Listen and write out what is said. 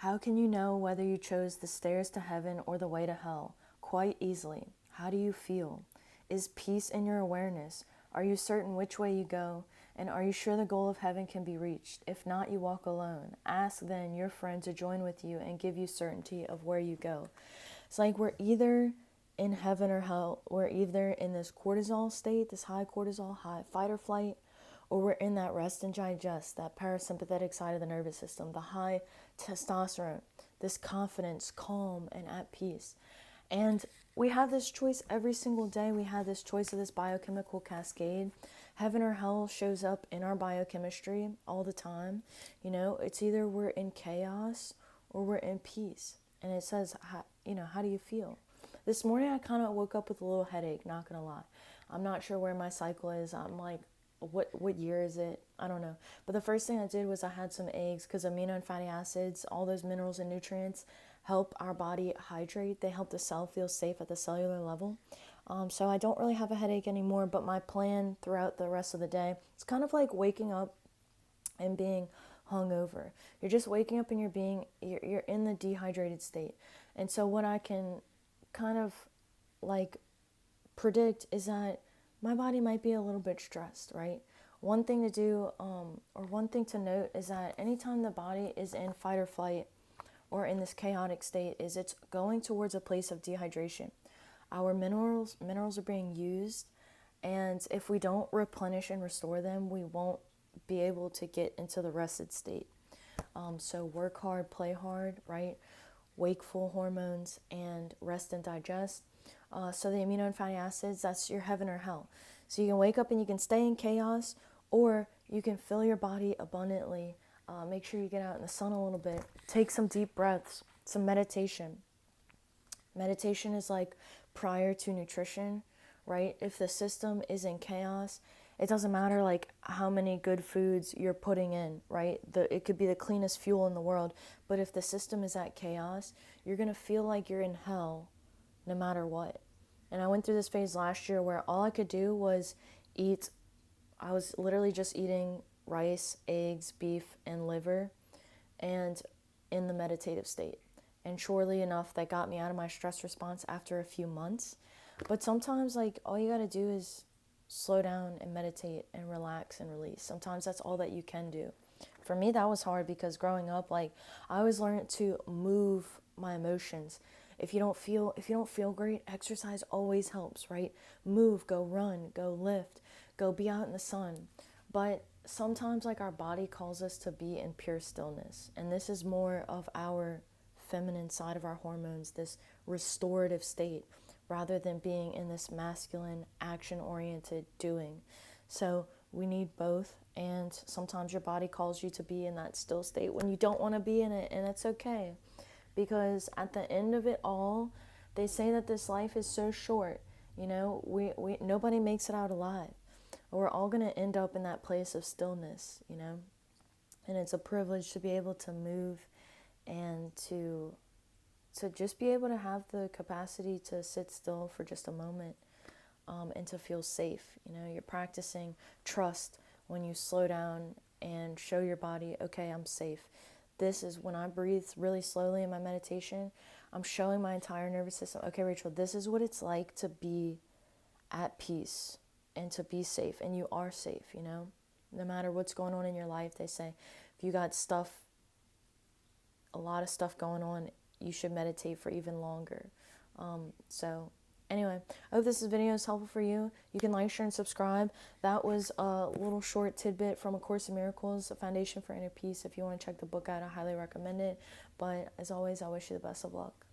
How can you know whether you chose the stairs to heaven or the way to hell? Quite easily. How do you feel? Is peace in your awareness? Are you certain which way you go? And are you sure the goal of heaven can be reached? If not, you walk alone. Ask then your friend to join with you and give you certainty of where you go. It's like we're either in heaven or hell. We're either in this cortisol state, this high cortisol, high fight or flight, or we're in that rest and digest, that parasympathetic side of the nervous system, the high testosterone, this confidence, calm, and at peace. And we have this choice every single day. We have this choice of this biochemical cascade. Heaven or hell shows up in our biochemistry all the time. You know, it's either we're in chaos or we're in peace. And it says, how do you feel? This morning I kind of woke up with a little headache, not gonna lie. I'm not sure where my cycle is. I'm like, what year is it? I don't know. But the first thing I did was I had some eggs, because amino and fatty acids, all those minerals and nutrients help our body hydrate. They help the cell feel safe at the cellular level. So I don't really have a headache anymore, but my plan throughout the rest of the day, it's kind of like waking up and being hungover. You're just waking up and you're in the dehydrated state. And so what I can kind of like predict is that my body might be a little bit stressed, right? One thing to do, or one thing to note, is that anytime the body is in fight or flight or in this chaotic state, is it's going towards a place of dehydration. Our minerals are being used, and if we don't replenish and restore them, we won't be able to get into the rested state. So work hard, play hard, right? Wakeful hormones and rest and digest. So the amino and fatty acids, that's your heaven or hell. So you can wake up and you can stay in chaos, or you can fill your body abundantly. Make sure you get out in the sun a little bit. Take some deep breaths, some meditation. Meditation is like prior to nutrition, right? If the system is in chaos, it doesn't matter like how many good foods you're putting in, right? It could be the cleanest fuel in the world, but if the system is at chaos, you're gonna feel like you're in hell no matter what. And I went through this phase last year where all I could do was eat. I was literally just eating rice, eggs, beef, and liver, and in the meditative state. And surely enough, that got me out of my stress response after a few months. But sometimes, like, all you gotta do is slow down and meditate and relax and release. Sometimes that's all that you can do. For me, that was hard because growing up, like, I always learned to move my emotions. If you don't feel great, exercise always helps, right? Move, go run, go lift, go be out in the sun. But sometimes, like, our body calls us to be in pure stillness, and this is more of our feminine side of our hormones, this restorative state, rather than being in this masculine, action-oriented doing. So we need both, and sometimes your body calls you to be in that still state when you don't want to be in it, and it's okay. Because at the end of it all, they say that this life is so short. You know, we nobody makes it out alive. We're all going to end up in that place of stillness, you know. And it's a privilege to be able to move and to just be able to have the capacity to sit still for just a moment, and to feel safe. You know, you're practicing trust when you slow down and show your body, okay, I'm safe. This is when I breathe really slowly in my meditation, I'm showing my entire nervous system, okay, Rachel, this is what it's like to be at peace and to be safe. And you are safe, you know, no matter what's going on in your life. They say if you got a lot of stuff going on, you should meditate for even longer. So anyway, I hope this video is helpful for you. You can like, share, and subscribe. That was a little short tidbit from A Course in Miracles, A Foundation for Inner Peace. If you want to check the book out, I highly recommend it. But as always, I wish you the best of luck.